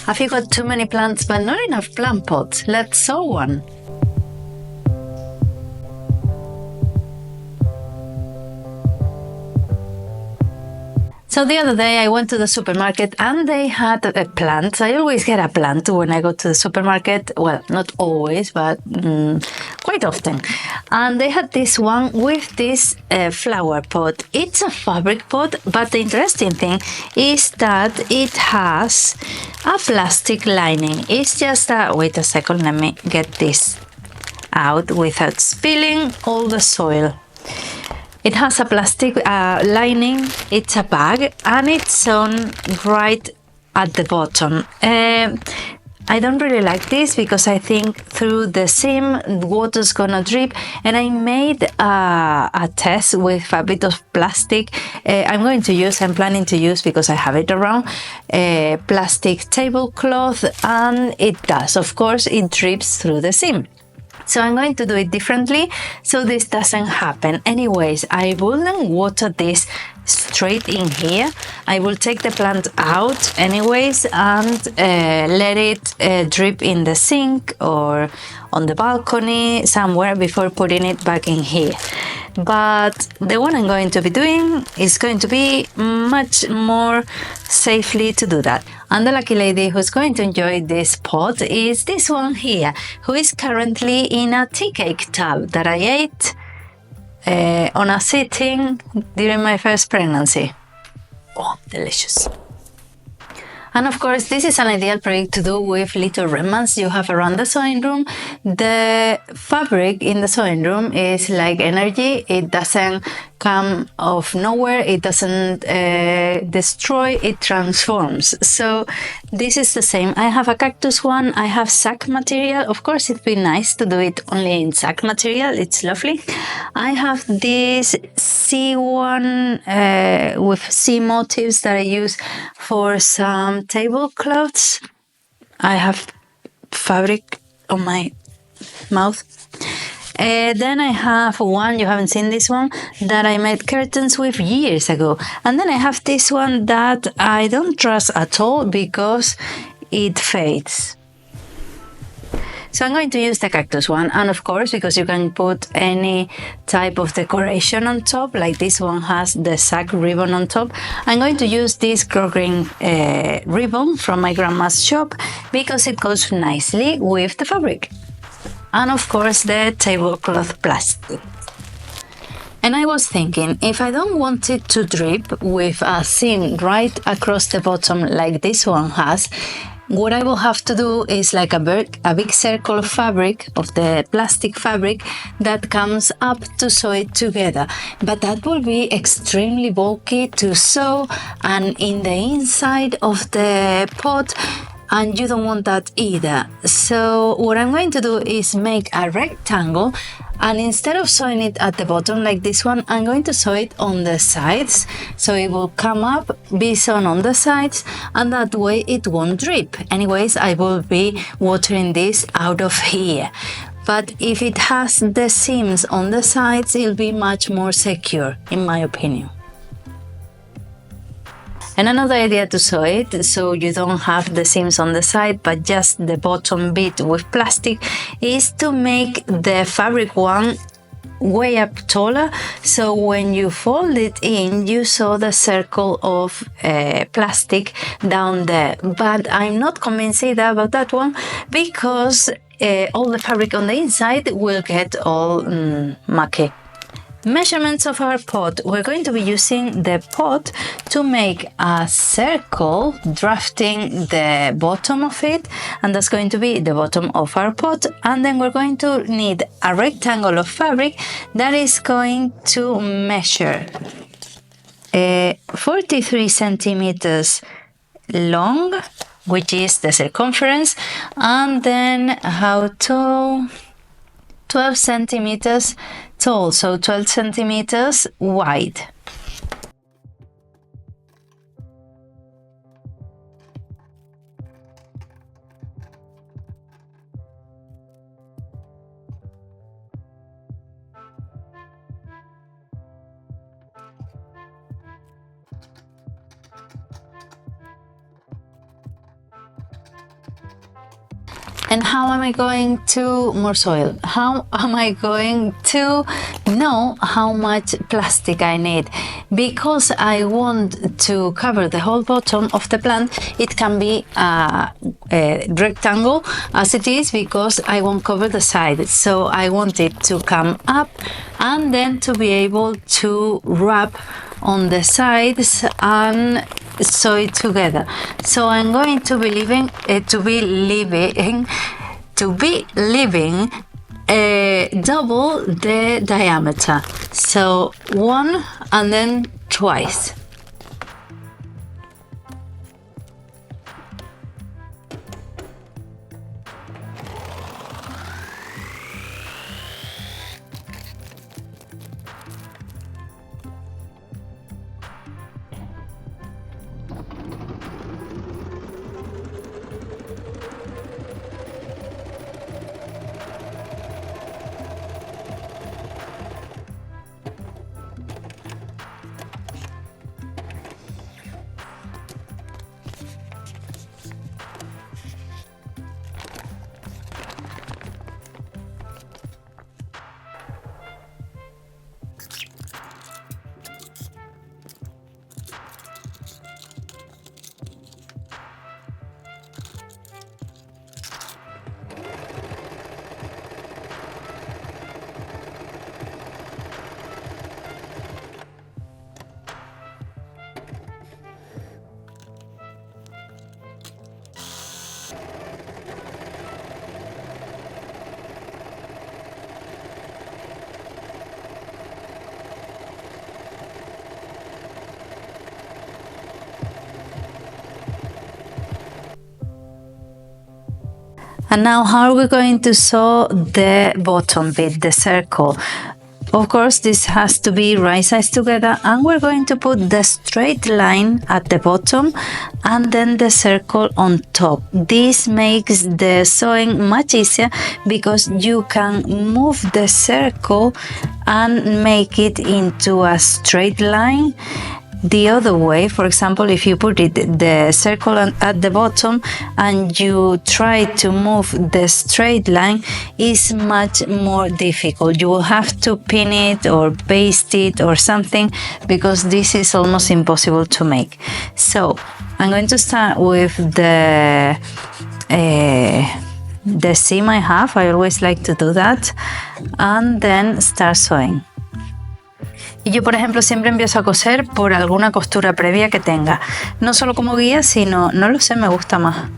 Have you got too many plants but not enough plant pots? Let's sow one. So the other day I went to the supermarket and they had a plant. I always get a plant when I go to the supermarket. Well, not always, but quite often. And they had this one with this flower pot. It's a fabric pot, but the interesting thing is that it has a plastic lining. It's just wait a second, let me get this out without spilling all the soil. It has a plastic lining, it's a bag, and it's on right at the bottom. I don't really like this because I think through the seam water's gonna drip, and I made a test with a bit of plastic. I'm planning to use because I have it around, a plastic tablecloth, and it does. Of course, it drips through the seam. So I'm going to do it differently so this doesn't happen. Anyways, I wouldn't water this straight in here. I will take the plant out anyways and let it drip in the sink or on the balcony somewhere before putting it back in here. But the one I'm going to be doing is going to be much more safely to do that. And the lucky lady who's going to enjoy this pot is this one here, who is currently in a tea cake tub that I ate on a sitting during my first pregnancy. Oh, delicious. And of course, this is an ideal project to do with little remnants you have around the sewing room. The fabric in the sewing room is like energy. It doesn't come of nowhere. It doesn't destroy. It transforms. So this is the same. I have a cactus one. I have sack material. Of course, it'd be nice to do it only in sack material. It's lovely. I have this sea one with sea motifs that I use for some tablecloths. I have fabric on my mouth. Then I have one, you haven't seen this one, that I made curtains with years ago. And then I have this one that I don't trust at all because it fades. So I'm going to use the cactus one, and of course, because you can put any type of decoration on top, like this one has the sack ribbon on top, I'm going to use this grosgrain ribbon from my grandma's shop because it goes nicely with the fabric. And of course, the tablecloth plastic. And I was thinking, if I don't want it to drip with a seam right across the bottom like this one has, what I will have to do is like a big circle of fabric, of the plastic fabric that comes up to sew it together. But that will be extremely bulky to sew and in the inside of the pot, and you don't want that either. So what I'm going to do is make a rectangle, and instead of sewing it at the bottom like this one, I'm going to sew it on the sides, so it will come up, be sewn on the sides, and that way it won't drip. Anyways, I will be watering this out of here. But if it has the seams on the sides, it'll be much more secure, in my opinion. And another idea to sew it, so you don't have the seams on the side, but just the bottom bit with plastic, is to make the fabric one way up taller. So when you fold it in, you sew the circle of plastic down there. But I'm not convinced about that one because all the fabric on the inside will get all mucky. Measurements of our pot. We're going to be using the pot to make a circle, drafting the bottom of it, and that's going to be the bottom of our pot. And then we're going to need a rectangle of fabric that is going to measure 43 centimeters long, which is the circumference, and then how tall? 12 centimeters tall, so 12 centimeters wide. And how am I going to more soil? How am I going to know how much plastic I need? Because I want to cover the whole bottom of the plant, it can be a rectangle as it is, because I won't cover the side. So I want it to come up and then to be able to wrap on the sides and sew it together. So I'm going to be leaving double the diameter. So one and then twice. And now how are we going to sew the bottom bit, the circle? Of course, this has to be right sides together, and we're going to put the straight line at the bottom and then the circle on top. This makes the sewing much easier because you can move the circle and make it into a straight line. The other way, for example, if you put the circle at the bottom and you try to move the straight line, is much more difficult. You will have to pin it or paste it or something, because this is almost impossible to make. So I'm going to start with the seam I have. I always like to do that, and then start sewing. Y yo, por ejemplo, siempre empiezo a coser por alguna costura previa que tenga. No solo como guía, sino, no lo sé, me gusta más.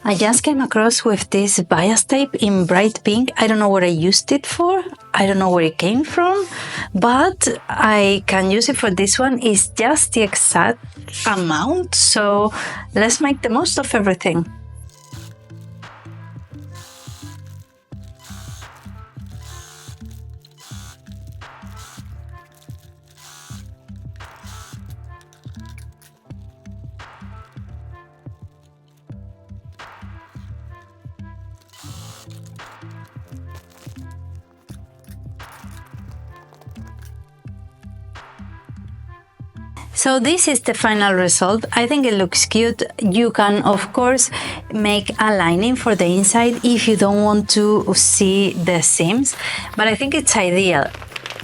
I just came across with this bias tape in bright pink. I don't know what I used it for. I don't know where it came from, but I can use it for this one. It's just the exact amount, so let's make the most of everything. So this is the final result. I think it looks cute. You can, of course, make a lining for the inside if you don't want to see the seams, but I think it's ideal.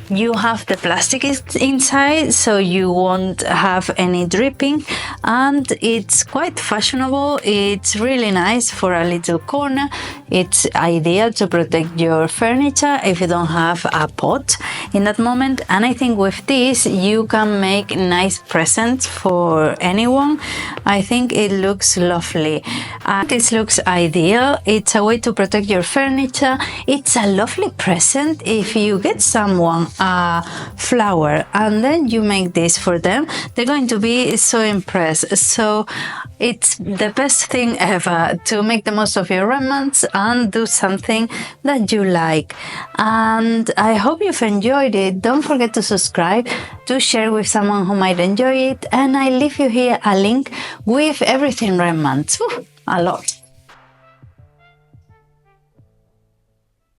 You have the plastic inside, so you won't have any dripping, and it's quite fashionable. It's really nice for a little corner. It's ideal to protect your furniture if you don't have a pot in that moment. And I think with this you can make nice presents for anyone. I think it looks lovely. This looks ideal. It's a way to protect your furniture. It's a lovely present if you get someone a flower and then you make this for them. They're going to be so impressed. So it's the best thing ever to make the most of your remnants and do something that you like. And I hope you've enjoyed it. Don't forget to subscribe, to share with someone who might enjoy it, and I leave you here a link with everything remnants. A lot.